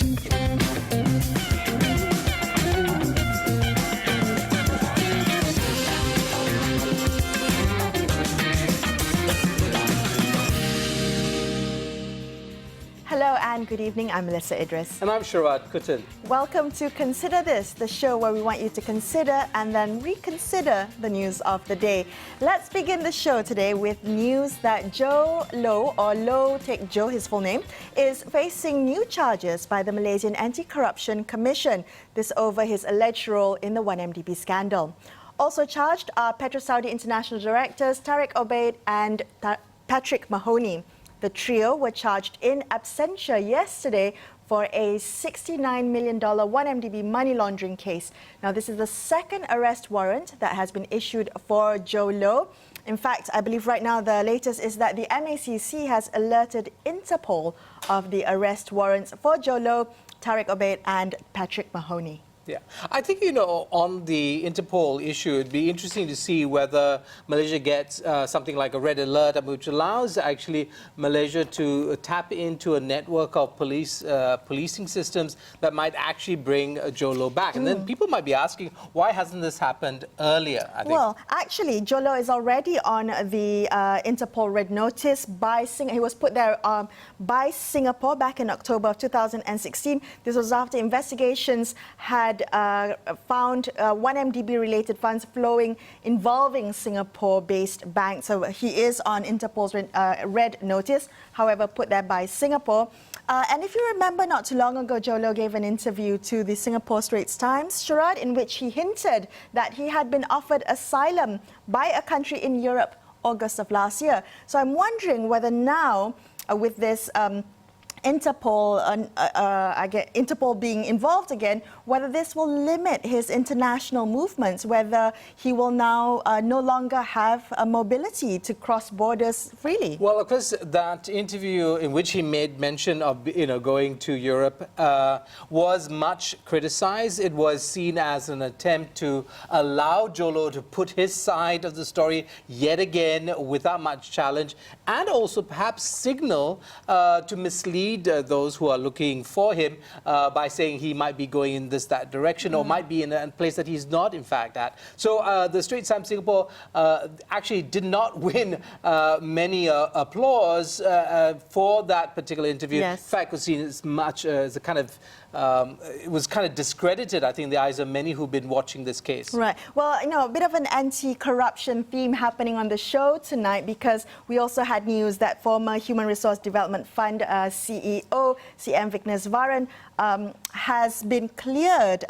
Hello and good evening, I'm Melisa Idris. And I'm Sharaad, Kuttan. Welcome to Consider This, the show where we want you to consider and then reconsider the news of the day. Let's begin the show today with news that Jho Low, or Low, take Jho, his full name, is facing new charges by the Malaysian Anti-Corruption Commission. This over his alleged role in the 1MDB scandal. Also charged are Petro-Saudi International Directors Tariq Obaid and Patrick Mahoney. The trio were charged in absentia yesterday for a $69 million 1MDB money laundering case. Now, this is the second arrest warrant that has been issued for Jho Low. In fact, I believe right now the latest is that the MACC has alerted Interpol of the arrest warrants for Jho Low, Tariq Obaid and Patrick Mahoney. Yeah, I think, on the Interpol issue, it'd be interesting to see whether Malaysia gets something like a red alert, which allows actually Malaysia to tap into a network of policing systems that might actually bring Jho Low back. And then people might be asking, why hasn't this happened earlier? I think. Well, actually, Jho Low is already on the Interpol red notice by Singapore. He was put there by Singapore back in October of 2016. This was after investigations had found 1MDB-related funds flowing involving Singapore-based banks. So he is on Interpol's red notice, however, put there by Singapore. And if you remember, not too long ago, Jho Low gave an interview to the Singapore Straits Times, Sharaad, in which he hinted that he had been offered asylum by a country in Europe August of last year. So I'm wondering whether now, with this Interpol being involved again, whether this will limit his international movements, whether he will now no longer have a mobility to cross borders freely. Well, of course, that interview in which he made mention of going to Europe was much criticized. It was seen as an attempt to allow Jho Low to put his side of the story yet again without much challenge, and also perhaps signal to mislead those who are looking for him by saying he might be going in that direction or might be in a place that he's not in fact at. So the Straits Times Singapore actually did not win many applause for that particular interview. Yes. In fact, it was seen as much as a kind of it was kind of discredited, I think, in the eyes of many who've been watching this case. Right. Well, a bit of an anti-corruption theme happening on the show tonight, because we also had news that former Human Resource Development Fund CEO, CM Vigneswaran, has been cleared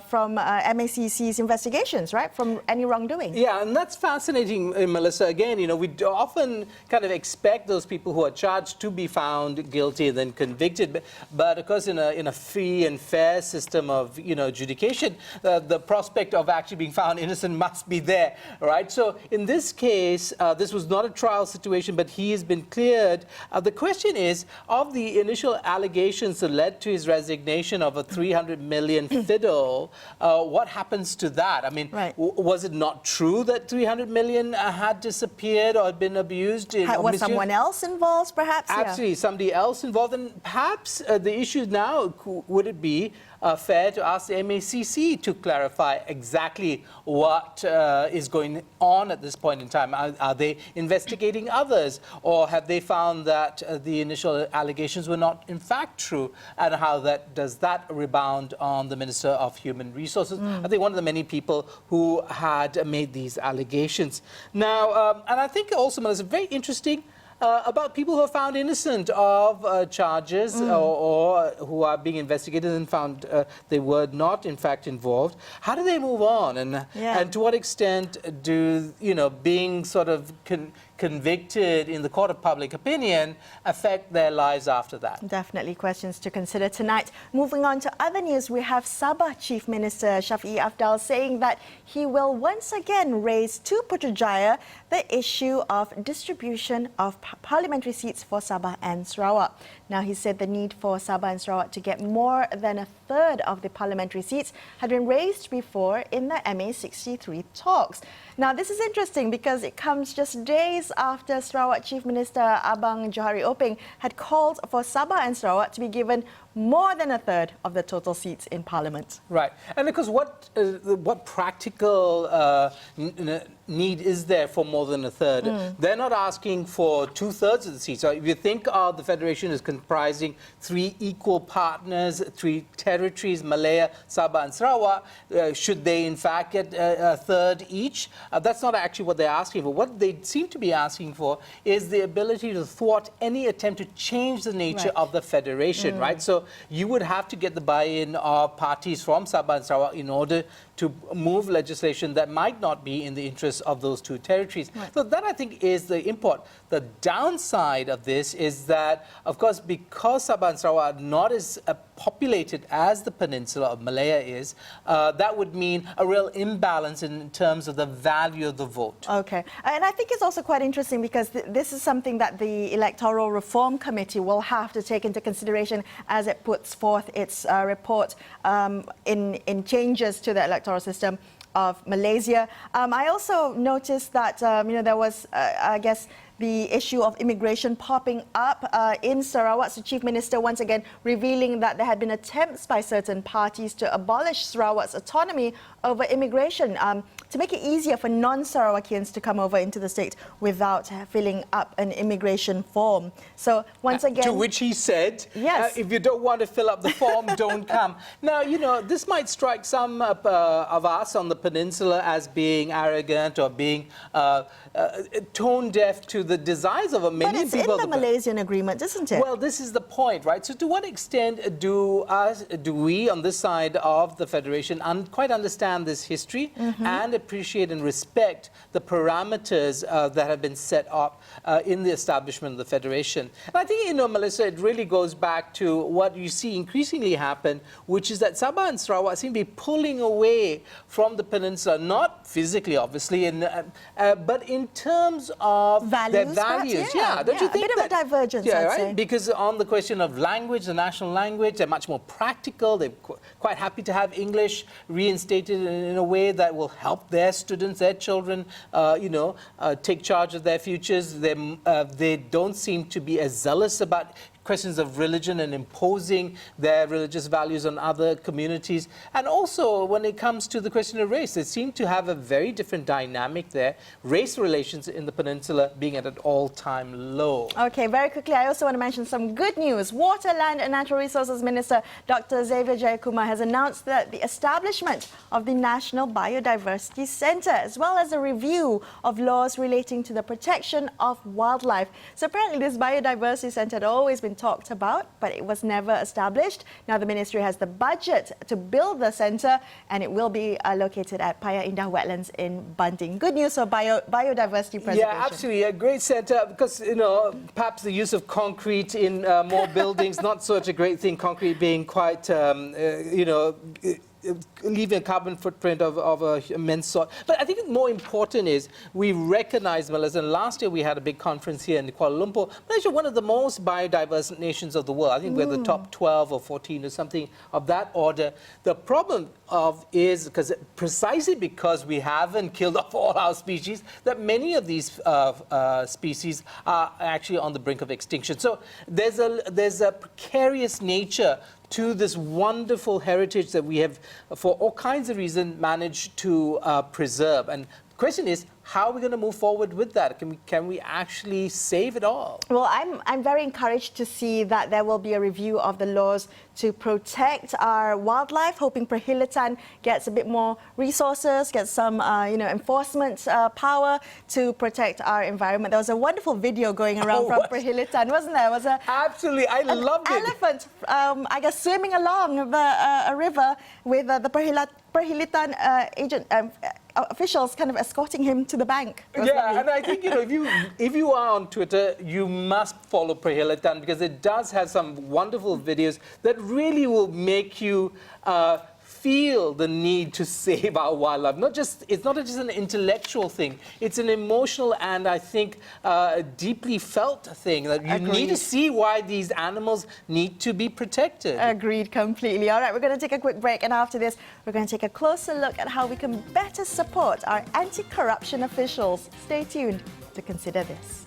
from MACC's investigations, right, from any wrongdoing. Yeah, and that's fascinating, Melissa. Again, we often kind of expect those people who are charged to be found guilty and then convicted, but of course in a free and fair system of adjudication, the prospect of actually being found innocent must be there, right? So in this case, this was not a trial situation, but he has been cleared. The question is, of the initial allegations that led to his resignation of a 300 million fiddle, what happens to that? I mean, right. Was it not true that 300 million had disappeared or had been abused? Was someone else involved, perhaps? Absolutely, somebody else involved. And perhaps the issue now, would it be fair to ask the MACC to clarify exactly what is going on at this point in time? Are they investigating others, or have they found that the initial allegations were not in fact true, and how does that rebound on the Minister of Human Resources? I think one of the many people who had made these allegations. Now, and I think also, Melissa, very interesting about people who are found innocent of charges or who are being investigated and found they were not in fact involved. How do they move on? And to what extent do, being sort of convicted in the court of public opinion affect their lives after that? Definitely questions to consider tonight. Moving on to other news, we have Sabah Chief Minister Shafee Afdal saying that he will once again raise to Putrajaya the issue of distribution of parliamentary seats for Sabah and Sarawak. Now, he said the need for Sabah and Sarawak to get more than a third of the parliamentary seats had been raised before in the MA63 talks. Now, this is interesting because it comes just days after Sarawak Chief Minister Abang Johari Openg had called for Sabah and Sarawak to be given more than a third of the total seats in Parliament. Right. And because what practical need is there for more than a third? They're not asking for 2/3 of the seats. So if you think of the Federation as comprising 3 equal partners, 3 territories, Malaya, Sabah and Sarawak, should they in fact get a third each? That's not actually what they're asking for. What they seem to be asking for is the ability to thwart any attempt to change the nature of the Federation, right? So you would have to get the buy-in of parties from Sabah and Sarawak in order to move legislation that might not be in the interest of those 2 territories. Right. So that, I think, is the import. The downside of this is that, of course, because Sabah and Sarawak are not as populated as the peninsula of Malaya is, that would mean a real imbalance in terms of the value of the vote. Okay. And I think it's also quite interesting because this is something that the Electoral Reform Committee will have to take into consideration as it puts forth its report in changes to the electoral system of Malaysia. I also noticed that there was, I guess, the issue of immigration popping up in Sarawak. So Chief Minister once again revealing that there had been attempts by certain parties to abolish Sarawak's autonomy over immigration to make it easier for non-Sarawakians to come over into the state without filling up an immigration form. So once again... To which he said, yes, if you don't want to fill up the form, don't come. Now, this might strike some of us on the peninsula as being arrogant or being tone deaf to the desires of many people. But it's in the Malaysian agreement, isn't it? Well, this is the point, right? So to what extent do we on this side of the Federation quite understand this history and appreciate and respect the parameters that have been set up in the establishment of the Federation? And I think, Melissa, it really goes back to what you see increasingly happen, which is that Sabah and Sarawak seem to be pulling away from the peninsula, not physically, obviously, but in terms of their values. Don't you think a bit of a divergence, I'd say. Because on the question of language, the national language, they're much more practical. They're quite happy to have English reinstated in a way that will help their students, their children, take charge of their futures. They don't seem to be as zealous about questions of religion and imposing their religious values on other communities. And also, when it comes to the question of race, they seem to have a very different dynamic there. Race relations in the peninsula being at an all-time low. Okay, very quickly, I also want to mention some good news. Water, Land and Natural Resources Minister Dr. Xavier Jayakumar has announced that the establishment of the National Biodiversity Centre, as well as a review of laws relating to the protection of wildlife. So apparently this Biodiversity Centre had always been talked about, but it was never established. Now the ministry has the budget to build the centre, and it will be located at Paya Indah Wetlands in Bunting. Good news for biodiversity preservation. Yeah, absolutely. A great centre because, perhaps the use of concrete in more buildings, not such a great thing, concrete being quite, leaving a carbon footprint of a immense sort. But I think more important is we recognize, Melissa, and last year we had a big conference here in Kuala Lumpur. Malaysia, one of the most biodiverse nations of the world. I think we're the top 12 or 14 or something of that order. The problem is precisely because we haven't killed off all our species, that many of these species are actually on the brink of extinction. So there's a precarious nature to this wonderful heritage that we have, for all kinds of reasons, managed to preserve. And the question is, how are we going to move forward with that? Can we actually save it all? Well, I'm very encouraged to see that there will be a review of the laws to protect our wildlife, hoping Perkhidmatan gets a bit more resources, gets some enforcement power to protect our environment. There was a wonderful video going around from Perkhidmatan, wasn't there? It was Absolutely, I loved it. Elephant, I guess, swimming along a river with the Perkhidmatan agent officials kind of escorting him to the bank. Yeah, and I think, if you are on Twitter, you must follow Perkhidmatan because it does have some wonderful videos that really will make you feel the need to save our wildlife. It's not just an intellectual thing. It's an emotional and I think deeply felt thing that you need to see why these animals need to be protected. Agreed completely. All right, we're going to take a quick break, and after this, we're going to take a closer look at how we can better support our anti-corruption officials. Stay tuned to consider this.